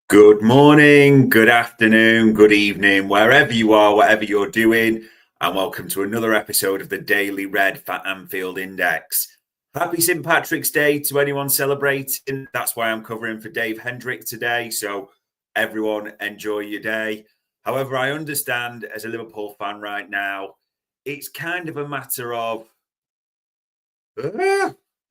Good morning, good afternoon, good evening, wherever you are, whatever you're doing, and welcome to another episode of the Daily Red for Anfield Index. Happy St. Patrick's Day to anyone celebrating. That's why I'm covering for Dave Hendrick today, so everyone enjoy your day. However, I understand as a Liverpool fan right now, it's kind of a matter of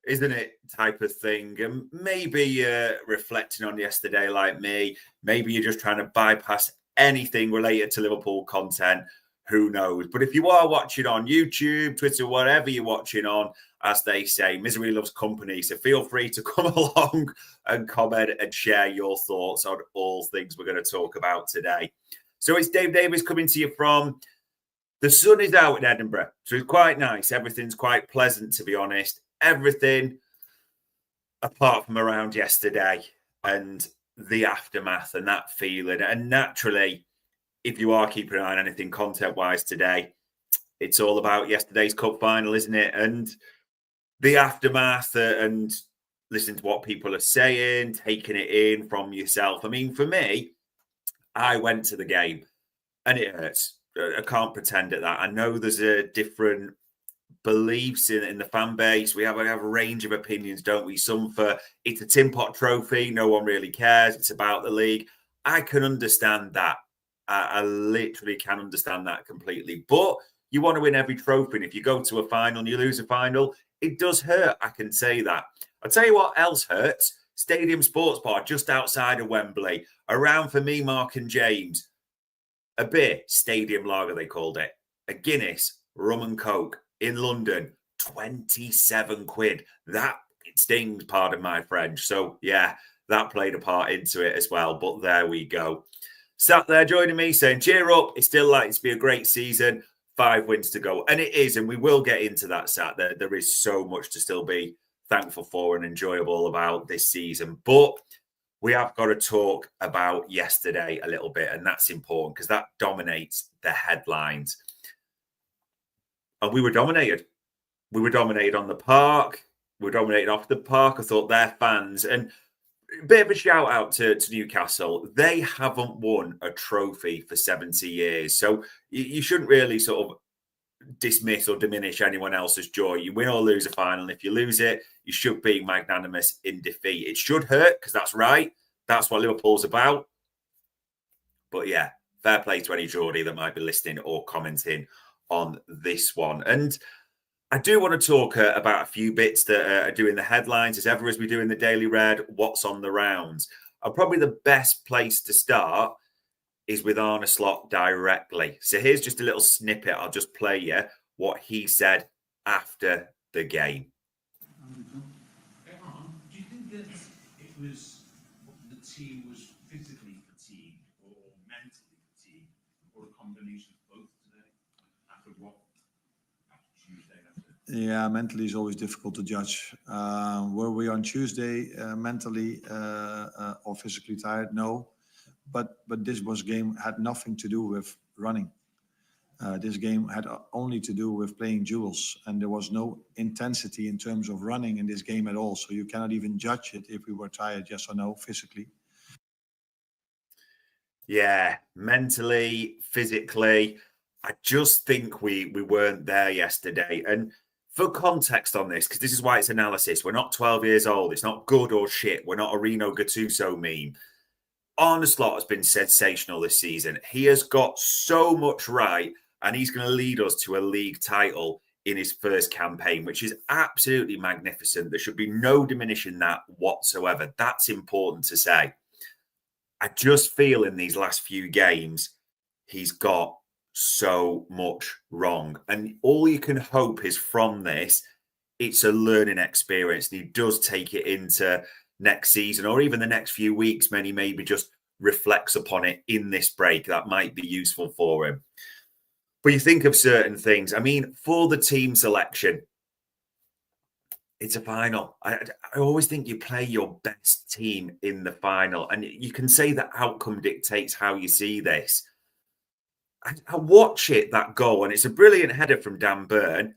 isn't it, type of thing. And maybe reflecting on yesterday like me, maybe you're just trying to bypass anything related to Liverpool content. Who knows? But if you are watching on YouTube, Twitter, whatever you're watching on, as they say, misery loves company. So feel free to come along and comment and share your thoughts on all things we're going to talk about today. So it's Dave Davis coming to you from the sun is out in Edinburgh, so it's quite nice. Everything's quite pleasant, to be honest. Everything apart from around yesterday and the aftermath and that feeling. And naturally, if you are keeping an eye on anything content-wise today, it's all about yesterday's cup final, isn't it? And the aftermath and listening to what people are saying, taking it in from yourself. I mean, for me, I went to the game and it hurts. I can't pretend at that. I know there's a different beliefs in the fan base. We have a range of opinions, don't we? Some for it's a tin pot trophy, no one really cares. It's about the league. I can understand that. I literally can understand that completely. But you want to win every trophy. And if you go to a final and you lose a final, it does hurt. I can say that. I'll tell you what else hurts. Stadium Sports Bar just outside of Wembley. Around for me, Mark and James. A beer, Stadium Lager, they called it. A Guinness, rum and coke in London, 27 quid. That it stings, pardon my French. So, yeah, that played a part into it as well. But there we go. Sat there joining me saying, cheer up. It's still likely to be a great season. 5 wins to go. And it is. And we will get into that, Sat. There is so much to still be thankful for and enjoyable about this season. But we have got to talk about yesterday a little bit, and that's important because that dominates the headlines. And we were dominated. We were dominated on the park. We were dominated off the park. I thought their fans, and a bit of a shout out to Newcastle. They haven't won a trophy for 70 years. So you shouldn't really sort of dismiss or diminish anyone else's joy. You win or lose a final. And if you lose it, you should be magnanimous in defeat. It should hurt because that's right. That's what Liverpool's about. But yeah, fair play to any Geordie that might be listening or commenting on this one. And I do want to talk about a few bits that are doing the headlines as ever as we do in the Daily Red, what's on the rounds. And probably the best place to start is with Arne Slot directly. So here's just a little snippet. I'll just play you what he said after the game. Do you think that it was the team was physically fatigued or mentally fatigued or a combination of both today after Tuesday? Yeah, mentally is always difficult to judge. Were we on Tuesday mentally or physically tired? No. But this game had nothing to do with running. This game had only to do with playing duels, and there was no intensity in terms of running in this game at all. So you cannot even judge it if we were tired, yes or no, physically. Yeah, mentally, physically, I just think we weren't there yesterday. And for context on this, because this is why it's analysis, we're not 12 years old. It's not good or shit. We're not a Reno Gattuso meme. Arne Slot has been sensational this season. He has got so much right, and he's going to lead us to a league title in his first campaign, which is absolutely magnificent. There should be no diminishing that whatsoever. That's important to say. I just feel in these last few games, he's got so much wrong. And all you can hope is from this, it's a learning experience. And he does take it into next season or even the next few weeks, when he maybe just reflects upon it in this break. That might be useful for him. But you think of certain things. I mean, for the team selection, it's a final. I always think you play your best team in the final. And you can say that outcome dictates how you see this. I watch it, that goal, and it's a brilliant header from Dan Burn.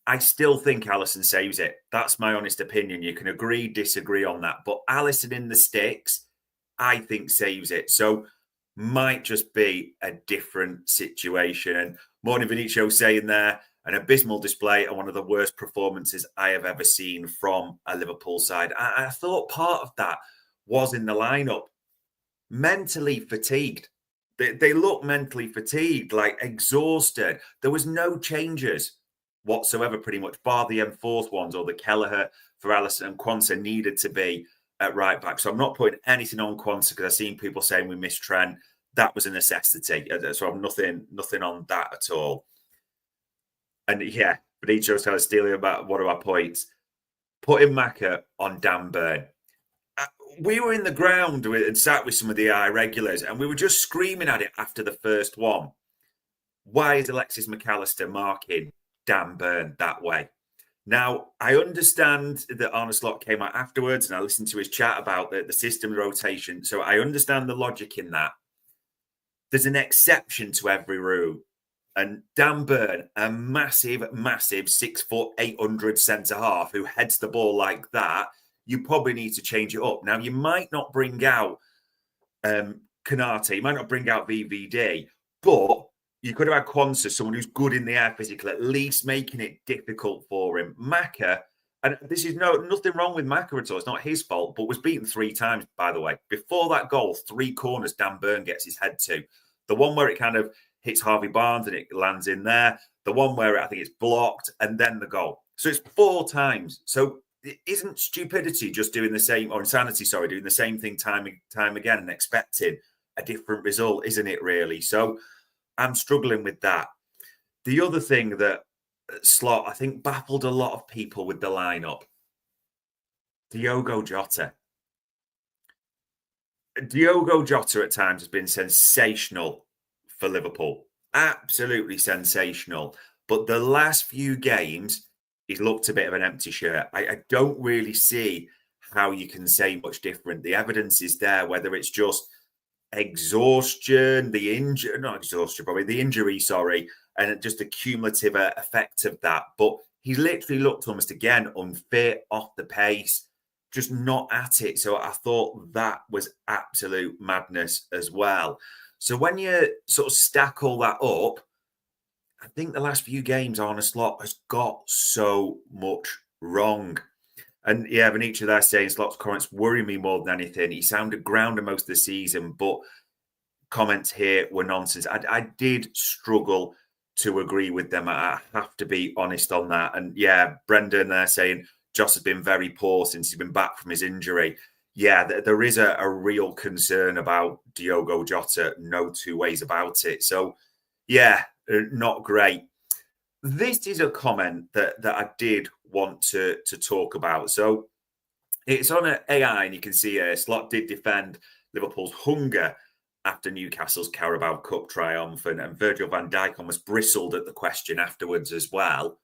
I still think Alisson saves it. That's my honest opinion. You can agree, disagree on that. But Alisson in the sticks, I think saves it. So might just be a different situation. And Morning Vinicio saying there, an abysmal display and one of the worst performances I have ever seen from a Liverpool side. I thought part of that was in the lineup. Mentally fatigued. They look mentally fatigued, like exhausted. There was no changes whatsoever, pretty much, bar the enforced ones or the Kelleher for Allison and Quansah needed to be at right back. So I'm not putting anything on Quansah because I've seen people saying we missed Trent. That was a necessity. So I'm nothing on that at all. And yeah, Benito's kind of stealing about one of our points. Putting Maka on Dan Burn. We were in the ground and sat with some of the irregulars, and we were just screaming at it after the first one. Why is Alexis McAllister marking Dan Burn that way? Now, I understand that Arne Slot came out afterwards, and I listened to his chat about the system rotation, so I understand the logic in that. There's an exception to every rule. And Dan Burn, a massive 6 foot 800 centre half who heads the ball like that, you probably need to change it up. Now, you might not bring out Kanate, you might not bring out VVD, but you could have had Quansah, someone who's good in the air physically, at least making it difficult for him. Maka, and this is nothing wrong with Maka at all, it's not his fault, but was beaten 3 times, by the way. Before that goal, 3 corners Dan Burn gets his head to. The one where it kind of hits Harvey Barnes and it lands in there. The one where I think it's blocked and then the goal. So it's 4 times. So it isn't stupidity just doing the same, or insanity, sorry, doing the same thing time again and expecting a different result, isn't it really? So I'm struggling with that. The other thing that Slot, I think, baffled a lot of people with the lineup. Diogo Jota. Diogo Jota at times has been sensational for Liverpool. Absolutely sensational. But the last few games, he's looked a bit of an empty shirt. I don't really see how you can say much different. The evidence is there, whether it's just exhaustion, the injury, sorry, and just a cumulative effect of that. But he literally looked almost again unfit, off the pace, just not at it. So I thought that was absolute madness as well. So when you sort of stack all that up, I think the last few games, Arne Slot has got so much wrong. And yeah, Benicio there saying Slot's comments worry me more than anything. He sounded grounded most of the season, but comments here were nonsense. I did struggle to agree with them. I have to be honest on that. And yeah, Brendan there saying Joss has been very poor since he's been back from his injury. Yeah, there is a real concern about Diogo Jota. No 2 ways about it. So yeah, not great. This is a comment that I did want to talk about. So it's on AI, and you can see Slot did defend Liverpool's hunger after Newcastle's Carabao Cup triumph, and Virgil van Dijk almost bristled at the question afterwards as well.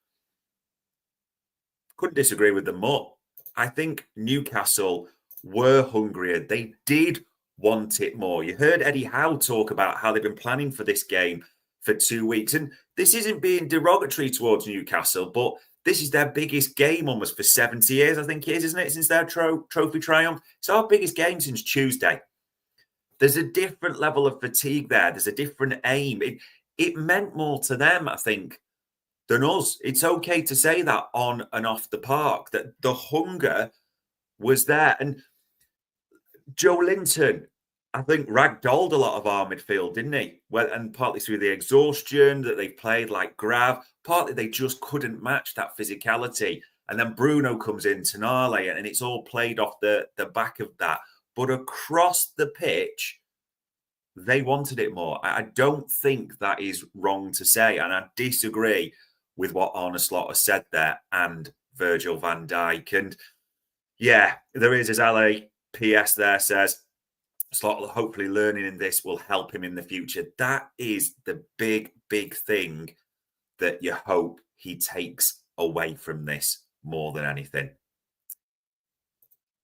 Couldn't disagree with them more. I think Newcastle were hungrier. They did want it more. You heard Eddie Howe talk about how they've been planning for this game for 2 weeks. And this isn't being derogatory towards Newcastle, but this is their biggest game almost for 70 years, I think it is, isn't it? Since their trophy triumph. It's our biggest game since Tuesday. There's a different level of fatigue there. There's a different aim. It meant more to them, I think, than us. It's okay to say that on and off the park, that the hunger was there. And Joe Linton, I think, ragdolled a lot of our midfield, didn't he? Well, and partly through the exhaustion that they played like Grav, partly they just couldn't match that physicality. And then Bruno comes in, Tonale, and it's all played off the back of that. But across the pitch, they wanted it more. I don't think that is wrong to say. And I disagree with what Arne Slot has said there and Virgil van Dijk. And yeah, there is, as LA PS there says, Slot hopefully learning in this will help him in the future. That is the big thing that you hope he takes away from this more than anything.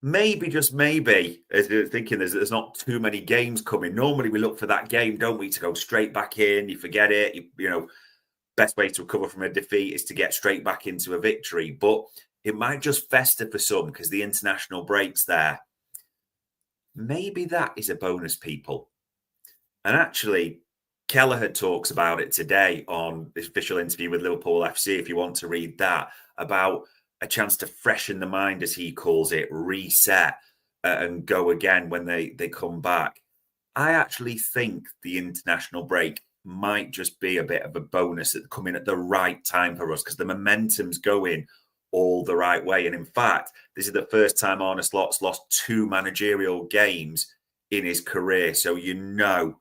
Maybe, just maybe, as you're thinking there's not too many games coming. Normally we look for that game, don't we, to go straight back in. You forget it. You know, best way to recover from a defeat is to get straight back into a victory. But it might just fester for some because the international break's there. maybe that is a bonus, people. And actually, Kelleher talks about it today on this official interview with Liverpool FC, if you want to read that, about a chance to freshen the mind, as he calls it, reset and go again when they come back. I actually think the international break might just be a bit of a bonus at coming at the right time for us, because the momentum's going all the right way. And in fact, this is the first time Arne Slot's lost 2 managerial games in his career. So you know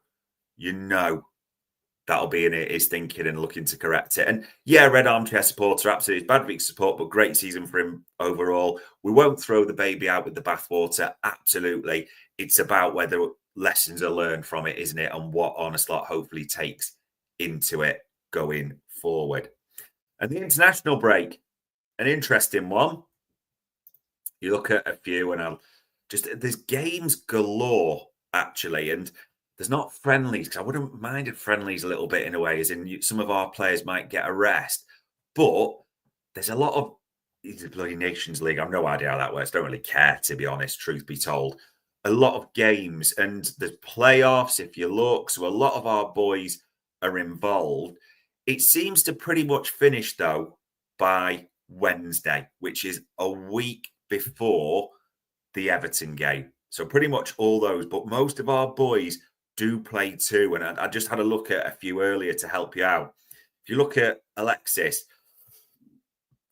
that'll be in his thinking and looking to correct it. And yeah, Red Armchair supporter, absolutely bad week support, but great season for him overall. We won't throw the baby out with the bathwater. Absolutely. It's about whether lessons are learned from it, isn't it? And what Arne Slot hopefully takes into it going forward. And the international break, an interesting one. You look at a few and there's games galore, actually. And there's not friendlies, because I wouldn't minded friendlies a little bit in a way, as in some of our players might get a rest. But there's a lot of the bloody Nations League. I've no idea how that works. Don't really care, to be honest, truth be told. A lot of games, and there's playoffs if you look. So a lot of our boys are involved. It seems to pretty much finish, though, by Wednesday, which is a week before the Everton game. So pretty much all those. But most of our boys do play too. And I just had a look at a few earlier to help you out. If you look at Alexis,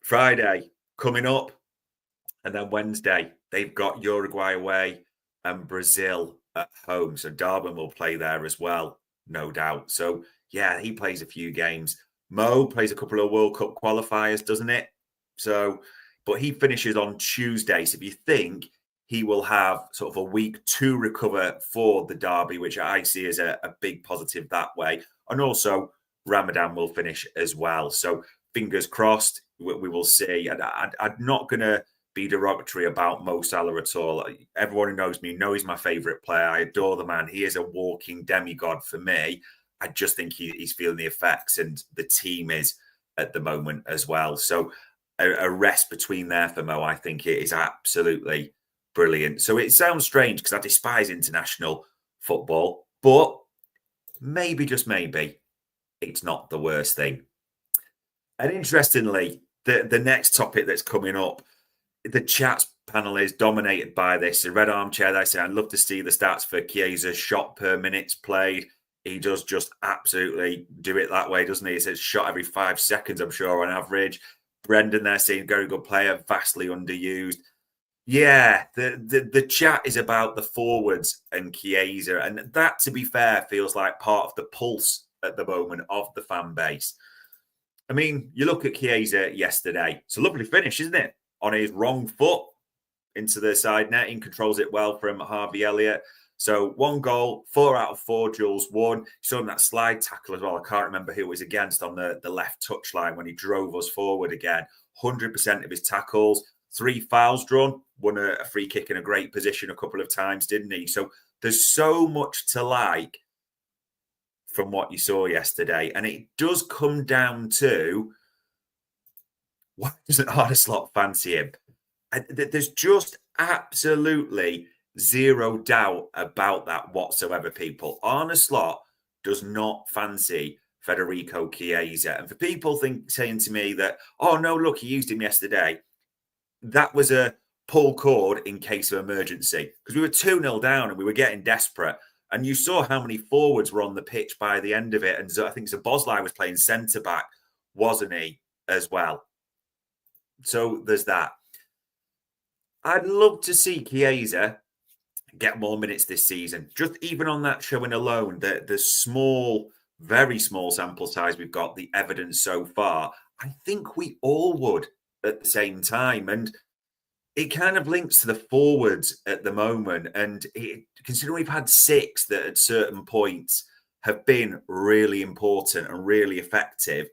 Friday coming up, and then Wednesday, they've got Uruguay away and Brazil at home. So Darwin will play there as well, no doubt. So yeah, he plays a few games. Mo plays a couple of World Cup qualifiers, doesn't it? So, but he finishes on Tuesday. So if you think he will have sort of a week to recover for the derby, which I see as a big positive that way. And also Ramadan will finish as well. So fingers crossed, we will see. And I'm not going to be derogatory about Mo Salah at all. Everyone who knows me knows he's my favourite player. I adore the man. He is a walking demigod for me. I just think he's feeling the effects, and the team is at the moment as well. So a rest between there for Mo, I think it is absolutely brilliant. So it sounds strange because I despise international football, but maybe, just maybe, it's not the worst thing. And interestingly, the next topic that's coming up, the chat panel is dominated by this. The Red Armchair, they say, I'd love to see the stats for Chiesa's shot per minutes played. He does just absolutely do it that way, doesn't he? He says shot every 5 seconds, I'm sure, on average. Brendan there saying very good player, vastly underused. Yeah, the chat is about the forwards and Chiesa, and that, to be fair, feels like part of the pulse at the moment of the fan base. I mean, you look at Chiesa yesterday. It's a lovely finish, isn't it? On his wrong foot into the side netting, controls it well from Harvey Elliott. So 1 goal, 4 out of 4, Jules won. You saw him that slide tackle as well. I can't remember who it was against on the left touchline when he drove us forward again. 100% of his tackles, 3 fouls drawn, won a free kick in a great position a couple of times, didn't he? So there's so much to like from what you saw yesterday. And it does come down to, why doesn't Arne Slot fancy him? There's just absolutely zero doubt about that whatsoever, people. Arne Slot does not fancy Federico Chiesa. And for people saying to me that, oh, no, look, he used him yesterday, that was a pull cord in case of emergency, because we were 2-0 down and we were getting desperate. And you saw how many forwards were on the pitch by the end of it. And I think Szoboszlai was playing centre-back, wasn't he, as well? So there's that. I'd love to see Chiesa get more minutes this season. Just even on that showing alone, the small, very small sample size we've got, the evidence so far, I think we all would at the same time. And it kind of links to the forwards at the moment. And considering we've had 6 that at certain points have been really important and really effective,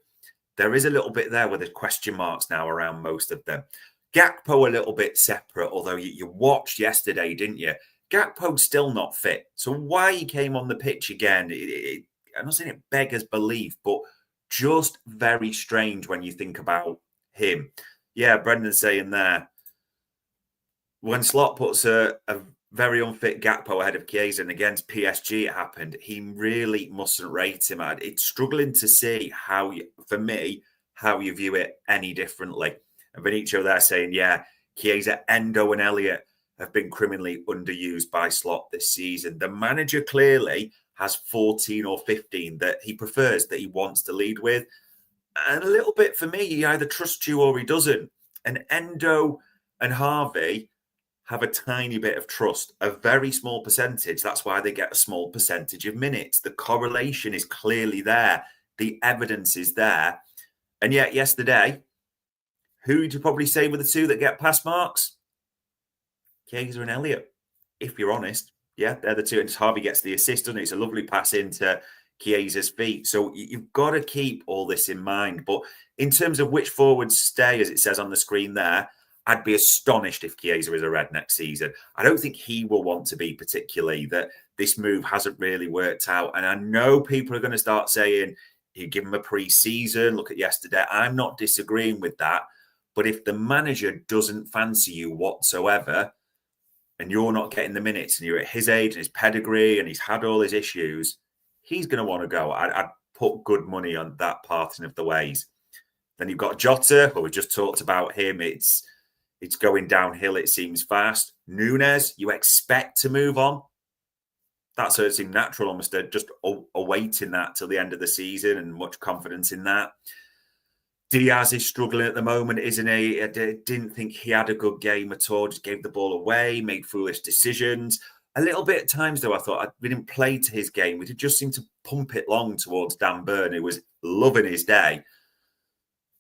there is a little bit there where there's question marks now around most of them. Gakpo a little bit separate, although you watched yesterday, didn't you? Gakpo's still not fit. So why he came on the pitch again, I'm not saying it beggars belief, but just very strange when you think about him. Yeah, Brendan's saying there, when Slot puts a very unfit Gakpo ahead of Chiesa, and against PSG it happened. He really mustn't rate him. It's struggling to see how you view it any differently. And Benicio there saying, yeah, Chiesa, Endo and Elliott have been criminally underused by Slot this season. The manager clearly has 14 or 15 that he prefers, that he wants to lead with. And a little bit for me, he either trusts you or he doesn't. And Endo and Harvey have a tiny bit of trust, a very small percentage. That's why they get a small percentage of minutes. The correlation is clearly there. The evidence is there. And yet yesterday, who would you probably say were the two that get pass marks? Chiesa and Elliott, if you're honest. Yeah, they're the two. And Harvey gets the assist, and it's a lovely pass into Chiesa's feet. So you've got to keep all this in mind. But in terms of which forwards stay, as it says on the screen there, I'd be astonished if Chiesa is a Red next season. I don't think he will want to be, particularly that this move hasn't really worked out. And I know people are going to start saying, you give him a pre-season, look at yesterday. I'm not disagreeing with that. But if the manager doesn't fancy you whatsoever, and you're not getting the minutes, and you're at his age and his pedigree, and he's had all his issues, he's going to want to go. I'd put good money on that parting of the ways. Then you've got Jota, who we just talked about him. It's going downhill, it seems fast. Núñez, you expect to move on. That sort of seemed natural, almost just awaiting that till the end of the season, and much confidence in that. Diaz is struggling at the moment, isn't he? I didn't think he had a good game at all. Just gave the ball away, made foolish decisions. A little bit at times, though, I thought we didn't play to his game. We did just seem to pump it long towards Dan Burn, who was loving his day.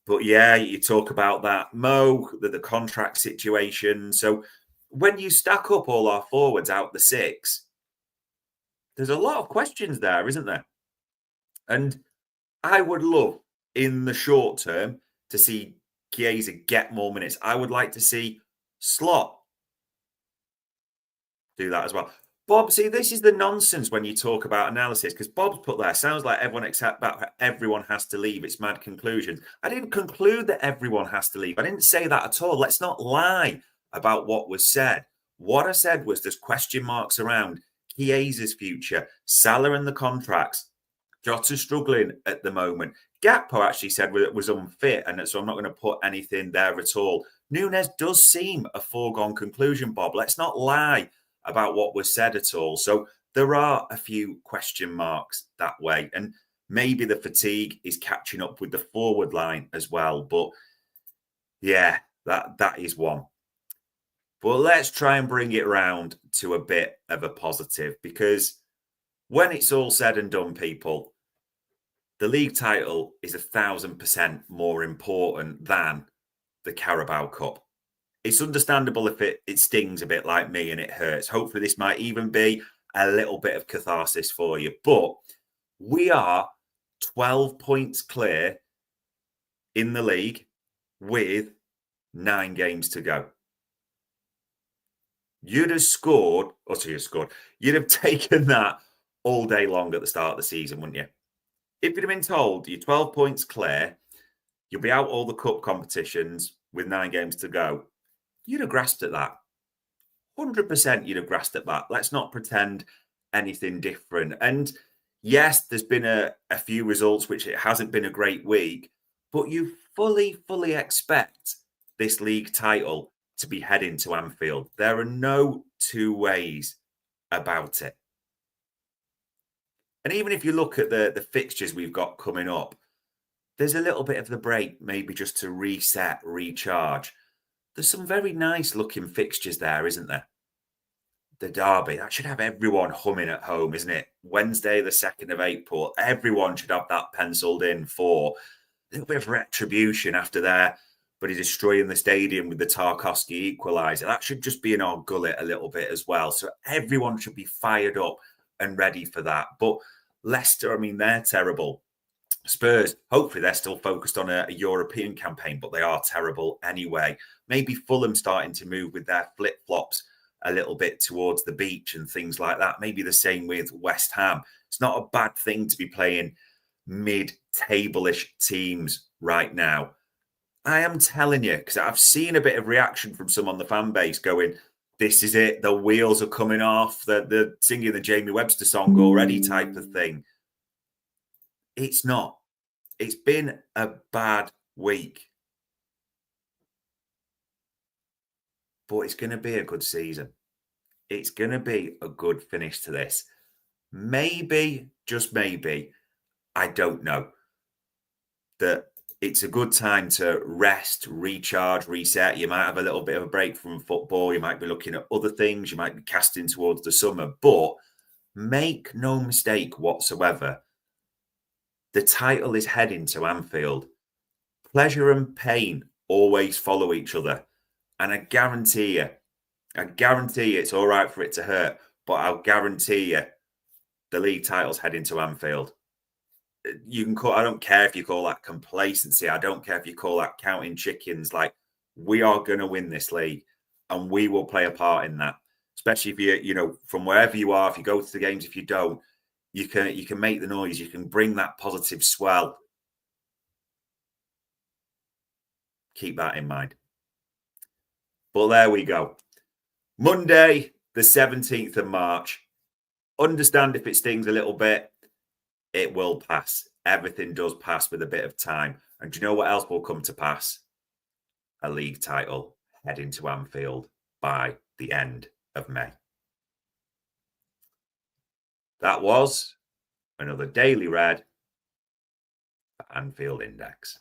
But yeah, you talk about that, Mo, the contract situation. So when you stack up all our forwards out the six, there's a lot of questions there, isn't there? And I would love, in the short term, to see Chiesa get more minutes. I would like to see Slot do that as well. Bob, see, this is the nonsense when you talk about analysis, because Bob's put there, sounds like everyone except that everyone has to leave. It's mad conclusions. I didn't conclude that everyone has to leave. I didn't say that at all. Let's not lie about what was said. What I said was there's question marks around Chiesa's future, Salah and the contracts. Jota's struggling at the moment. Gakpo actually said it was unfit, and so I'm not going to put anything there at all. Núñez does seem a foregone conclusion, Bob. Let's not lie about what was said at all. So there are a few question marks that way. And maybe the fatigue is catching up with the forward line as well. But yeah, that is one. But let's try and bring it round to a bit of a positive, because when it's all said and done, people, the league title is 1,000% more important than the Carabao Cup. It's understandable if it stings a bit like me and it hurts. Hopefully this might even be a little bit of catharsis for you. But we are 12 points clear in the league with 9 games to go. You'd have taken that all day long at the start of the season, wouldn't you? If you'd have been told you're 12 points clear, you'll be out all the cup competitions with 9 games to go, you'd have grasped at that. 100% you'd have grasped at that. Let's not pretend anything different. And yes, there's been a few results which it hasn't been a great week, but you fully expect this league title to be heading to Anfield. There are no two ways about it. And even if you look at the fixtures we've got coming up, there's a little bit of the break, maybe just to reset, recharge. There's some very nice looking fixtures there, isn't there? The derby, that should have everyone humming at home, isn't it? Wednesday, the 2nd of April, everyone should have that penciled in for a little bit of retribution after their buddy destroying the stadium with the Tarkowski equaliser. That should just be in our gullet a little bit as well. So everyone should be fired up and ready for that. But Leicester, I mean, they're terrible. Spurs, hopefully they're still focused on a European campaign, but they are terrible anyway. Maybe Fulham starting to move with their flip-flops a little bit towards the beach and things like that. Maybe the same with West Ham. It's not a bad thing to be playing mid-table-ish teams right now. I am telling you, because I've seen a bit of reaction from some on the fan base going, this is it. The wheels are coming off. They're singing the Jamie Webster song already type of thing. It's not. It's been a bad week. But it's going to be a good season. It's going to be a good finish to this. Maybe, just maybe, I don't know, that it's a good time to rest, recharge, reset. You might have a little bit of a break from football. You might be looking at other things. You might be casting towards the summer. But make no mistake whatsoever, the title is heading to Anfield. Pleasure and pain always follow each other. And I guarantee you it's all right for it to hurt, but I'll guarantee you the league title's heading to Anfield. You can call, I don't care if you call that complacency. I don't care if you call that counting chickens. Like, we are going to win this league and we will play a part in that. Especially if you know, from wherever you are, if you go to the games, if you don't, you can make the noise. You can bring that positive swell. Keep that in mind. But there we go. Monday, the 17th of March. Understand if it stings a little bit, it will pass. Everything does pass with a bit of time. And do you know what else will come to pass? A league title heading to Anfield by the end of May. That was another Daily Red for Anfield Index.